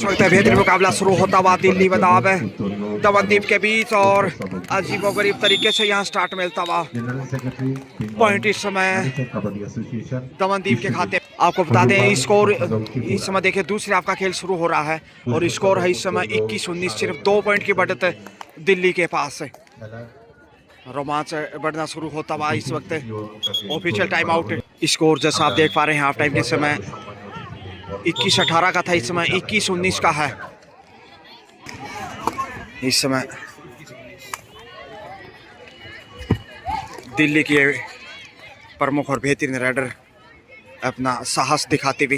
बेहतरीन मुकाबला शुरू होता हुआ दिल्ली बनाम दमनदीप के बीच और अजीबोगरीब तरीके से यहाँ स्टार्ट मिलता हुआ पॉइंट इस समय दमनदीप के खाते। आपको बता दें स्कोर इस समय देखिए दूसरे हाफ का खेल शुरू हो रहा है और स्कोर है इस समय 21-19, सिर्फ 2 पॉइंट की बढ़त दिल्ली के पास है। रोमांच बढ़ना शुरू होता हुआ इस वक्त ऑफिशियल टाइम आउट स्कोर जैसा आप देख पा रहे हैं हाफ टाइम के समय 21-18 का था, इस समय 21-19 का है। इस समय दिल्ली के प्रमुख और बेहतरीन राइडर अपना साहस दिखाते हुए,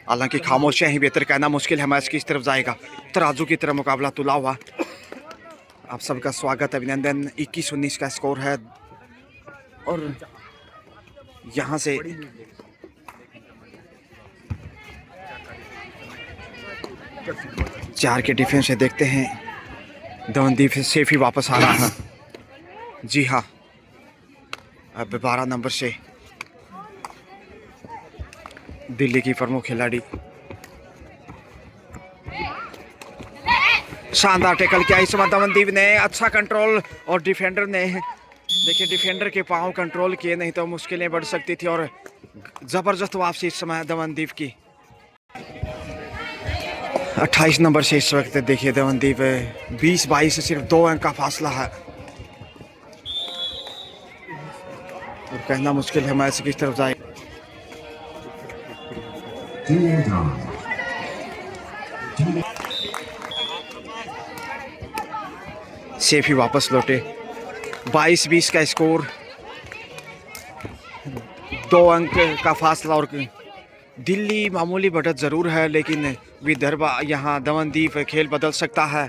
हालांकि खामोशियां ही बेहतर, कहना मुश्किल है मैच किस तरफ जाएगा। तराजू की तरह मुकाबला तुला हुआ। आप सबका स्वागत, अभिनंदन। 21-19 का स्कोर है और यहाँ से चार के डिफेंस से देखते हैं दमनदीप सेफ ही वापस आ रहा है। जी हाँ, अब 12 नंबर से दिल्ली की प्रमुख खिलाड़ी शानदार टैकल किया इस समय दमनदीप ने, अच्छा कंट्रोल और डिफेंडर ने देखिए डिफेंडर के पांव कंट्रोल किए, नहीं तो मुश्किलें बढ़ सकती थी। और जबरदस्त वापसी इस समय दमनदीप की। 28 नंबर से इस वक्त देखिए दमनदीप 20-22 से सिर्फ 2 अंक का फासला है और कहना मुश्किल है मैच किस तरफ जाए। सेफ ही वापस लौटे। 22-20 का स्कोर, 2 अंक का फासला और दिल्ली मामूली बढ़त जरूर है, लेकिन विदर्भ यहाँ दमनदीप खेल बदल सकता है।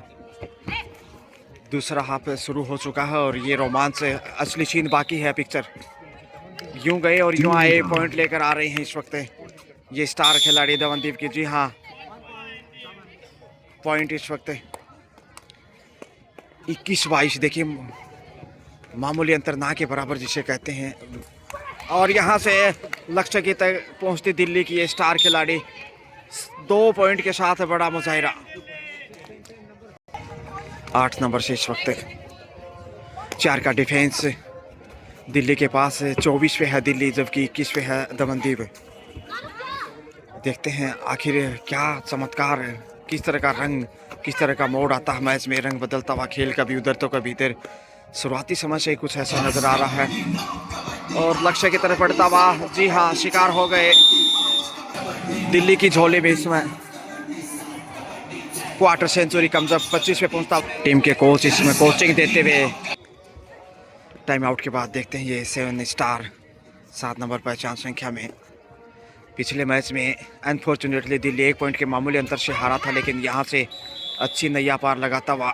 दूसरा हाफ शुरू हो चुका है और ये रोमांच असली सीन बाकी है। पिक्चर यूं गए और यूं आए, पॉइंट लेकर आ रहे हैं इस वक्त ये स्टार खिलाड़ी दमनदीप की। जी हाँ, पॉइंट इस वक्त 21-22, देखिए मामूली अंतर ना के बराबर जिसे कहते हैं। और यहाँ से लक्ष्य की तक पहुँचती दिल्ली की ये स्टार खिलाड़ी 2 पॉइंट के साथ बड़ा मुजाहिरा। 8 नंबर से इस वक्त 4 का डिफेंस दिल्ली के पास 24 पे है दिल्ली, जबकि 21 पे है दमनदीप। देखते हैं आखिर क्या चमत्कार, किस तरह का रंग, किस तरह का मोड़ आता है मैच में, रंग बदलता हुआ खेल, कभी उधर तो कभी इधर। शुरुआती समय से ही कुछ ऐसा नजर आ रहा है और लक्ष्य की तरफ बढ़ता हुआ, जी हाँ, शिकार हो गए दिल्ली की झोले में। इसमें क्वार्टर सेंचुरी कम जब 25 पे पहुंचता टीम के कोच इसमें कोचिंग देते हुए। टाइम आउट के बाद देखते हैं ये 7 स्टार 7 नंबर पहचान संख्या में। पिछले मैच में अनफॉर्चुनेटली दिल्ली 1 पॉइंट के मामूली अंतर से हारा था, लेकिन यहाँ से अच्छी नैया पार लगाता हुआ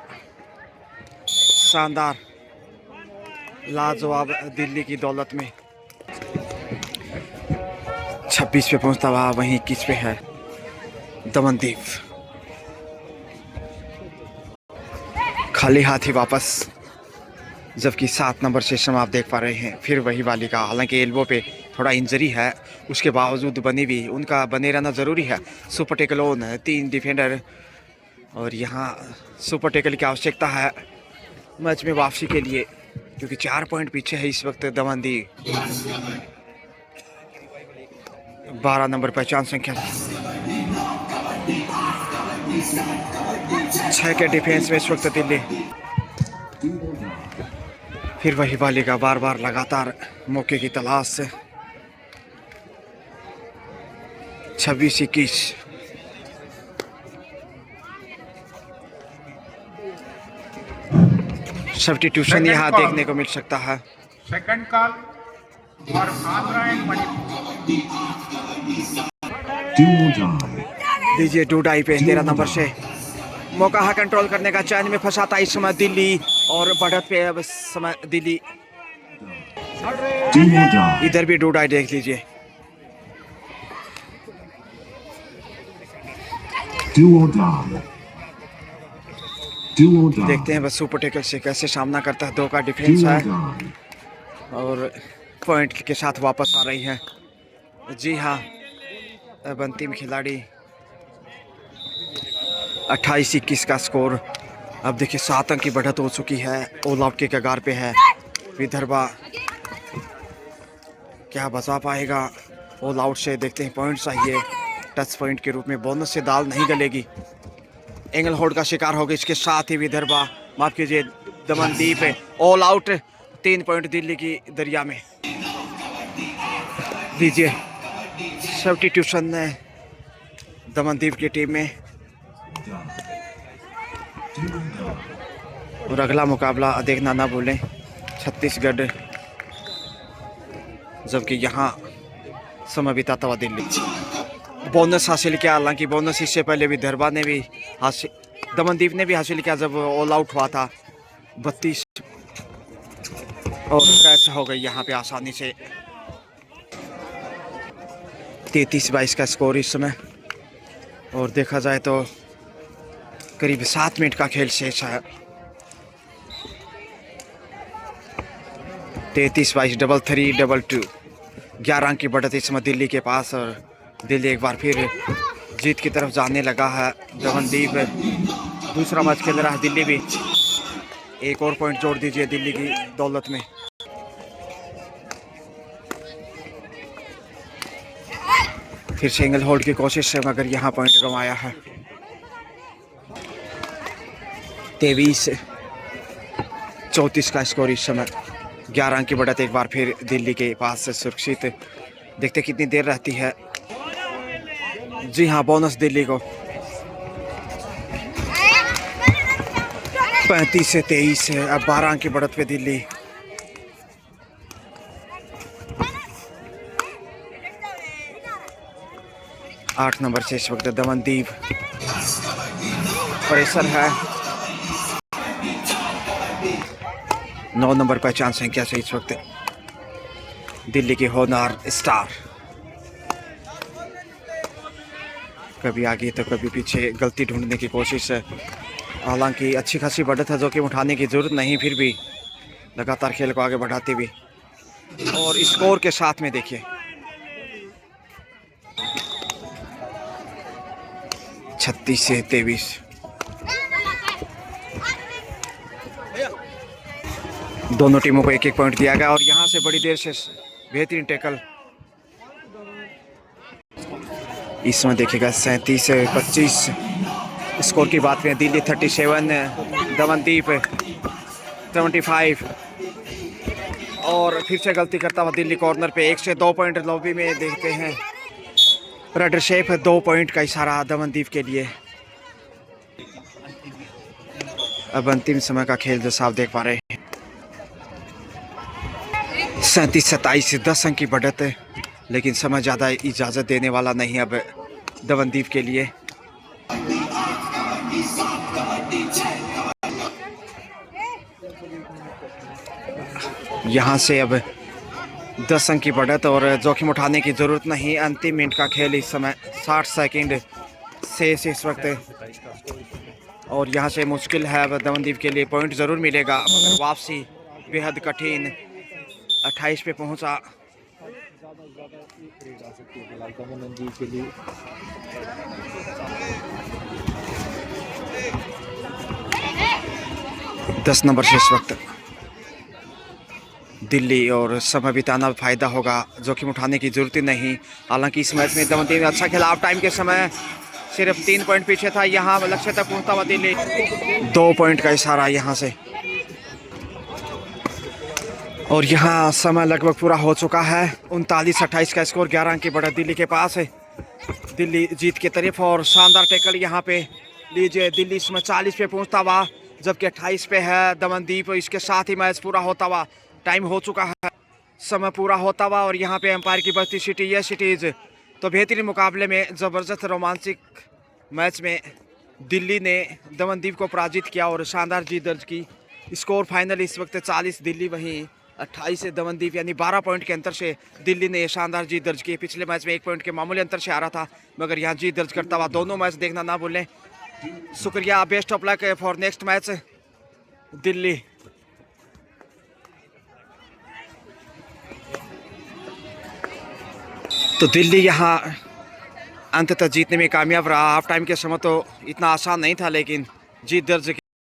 शानदार लाजवाब दिल्ली की दौलत में 26 पे पहुंचता हुआ, वहीं 21 पे है दमनदीप। खाली हाथ ही वापस, जबकि 7 नंबर सेशन आप देख पा रहे हैं फिर वही बालिका। हालांकि एल्बो पे थोड़ा इंजरी है, उसके बावजूद बनी भी उनका बने रहना ज़रूरी है। सुपर टेकल ऑन है, 3 डिफेंडर और यहाँ सुपर टेकल की आवश्यकता है मैच में वापसी के लिए, क्योंकि 4 पॉइंट पीछे है इस वक्त दमनदीप। 12 नंबर पहचान संख्या 6 के डिफेंस में इस वक्त दिल्ली। फिर वही बालिका बार बार लगातार मौके की तलाश से। 26-21 सब्स्टिट्यूशन यहाँ देखने को मिल सकता है। सेकंड कॉल और आंध्रा एंड मणिपुर दीजिए डूडाई पे 13 नंबर से मौका है कंट्रोल करने का, चैन में फंसा था इस समय दिल्ली और बढ़त पे अब समय दिल्ली। इधर भी डूडाई देख लीजिए। देखते हैं बस सुपर टेकल से कैसे सामना करता है। 2 का डिफेंस है और पॉइंट के साथ वापस आ रही है। जी हाँ, अब अंतिम खिलाड़ी 28-21 का स्कोर। अब देखिए 7 अंक की बढ़त हो चुकी है, ऑल आउट के कगार पे है विदर्भा। क्या बचा पाएगा ऑल आउट से? देखते हैं, पॉइंट चाहिए टच पॉइंट के रूप में, बोनस से दाल नहीं गलेगी। एंगल होल्ड का शिकार होगा, इसके साथ ही विदर्भा, माफ कीजिए Damandeep all out. 3 point Delhi की दरिया में। लीजिए सब्स्टिट्यूशन है दमनदीप की टीम में, और अगला मुकाबला देखना ना भूलें छत्तीसगढ़, जबकि यहाँ समय बिताता हुआ दिल्ली। बोनस हासिल किया, हालांकि बोनस इससे पहले विदर्भा ने भी हासिल, दमनदीप ने भी हासिल किया जब ऑल आउट हुआ था 32, और कैच हो गई यहाँ पे आसानी से। 33-22 का स्कोर इस समय, और देखा जाए तो करीब 7 मिनट का खेल शेष है। 33-22, 3-3, 11 अंक की बढ़त इस समय दिल्ली के पास, और दिल्ली एक बार फिर जीत की तरफ जाने लगा है। दमनदीप दूसरा मैच खेल रहा है, दिल्ली भी। एक और पॉइंट जोड़ दीजिए दिल्ली की दौलत में। फिर सिंगल होल्ड की कोशिश से मगर यहाँ पॉइंट गंवाया है। 23-34 का स्कोर इस समय, 11 अंक की बढ़त एक बार फिर दिल्ली के पास से सुरक्षित। देखते कितनी देर रहती है। जी हाँ, बोनस दिल्ली को 35-23 है। अब 12 अंक की बढ़त पे दिल्ली। आठ नंबर से इस वक्त दमनदीप, प्रेशर है। 9 नंबर पहचान संख्या से इस वक्त दिल्ली के होनहार स्टार, कभी आगे तो कभी पीछे गलती ढूंढने की कोशिश है। हालांकि अच्छी खासी बढ़त है, जो कि उठाने की जरूरत नहीं, फिर भी लगातार खेल को आगे बढ़ाते भी। और स्कोर के साथ में देखिए 36-23। दोनों टीमों को 1-1 पॉइंट दिया गया, और यहां से बड़ी देर से बेहतरीन टैकल। इस समय देखिएगा 37-25 स्कोर की बात करें। दिल्ली 37, दमनदीप 75, और फिर से गलती करता हुआ दिल्ली कॉर्नर पे। 1 से 2 पॉइंट लॉबी में देखते हैं। रेड शेप है, 2 पॉइंट का इशारा दमनदीप के लिए। अब अंतिम समय का खेल जैसा आप देख पा रहे हैं, 37-27, 10 अंक की बढ़त है, लेकिन समय ज़्यादा इजाज़त देने वाला नहीं अब दमनदीप के लिए। यहाँ से अब 10 अंक की बढ़त, और जोखिम उठाने की ज़रूरत नहीं। अंतिम मिनट का खेल इस समय, 60 सेकंड शेष इस वक्त, और यहाँ से मुश्किल है अब दमनदीप के लिए। पॉइंट ज़रूर मिलेगा मगर वापसी बेहद कठिन। 28 पे पहुँचा। दस नंबर से इस वक्त दिल्ली, और समय बिताना फ़ायदा होगा, जोखिम उठाने की जरूरत ही नहीं। हालांकि इस मैच में दमनदीप ने अच्छा खेला। हाफ टाइम के समय सिर्फ 3 पॉइंट पीछे था, यहाँ लक्ष्य तक पहुंचता हुआ दिल्ली। 2 पॉइंट का इशारा यहाँ से, और यहाँ समय लगभग पूरा हो चुका है। 39-28 का स्कोर, 11 अंक की बढ़त दिल्ली के पास है। दिल्ली जीत की तरफ, और शानदार टैकल यहाँ पे लीजिए। दिल्ली इसमें 40 पे पहुंचता हुआ, जबकि 28 पे है दमनदीप। इसके साथ ही मैच पूरा होता हुआ, टाइम हो चुका है, समय पूरा होता हुआ, और यहाँ पे एम्पायर की बजती सीटी, ये सीटीज। तो बेहतरीन मुकाबले में, ज़बरदस्त रोमांचक मैच में दिल्ली ने दमनदीप को पराजित किया और शानदार जीत दर्ज की। स्कोर फाइनल इस वक्त 40 दिल्ली, वहीं 28 दमनदीप, यानी 12 पॉइंट के अंतर से दिल्ली ने शानदार जीत दर्ज की। पिछले मैच में 1 पॉइंट के मामूली अंतर से आ रहा था, मगर यहाँ जीत दर्ज करता हुआ। दोनों मैच देखना ना भूलें। शुक्रिया, best of luck for next match Delhi. तो दिल्ली यहाँ अंततः जीतने में कामयाब रहा। हाफ टाइम के समय तो इतना आसान नहीं था, लेकिन जीत दर्ज की।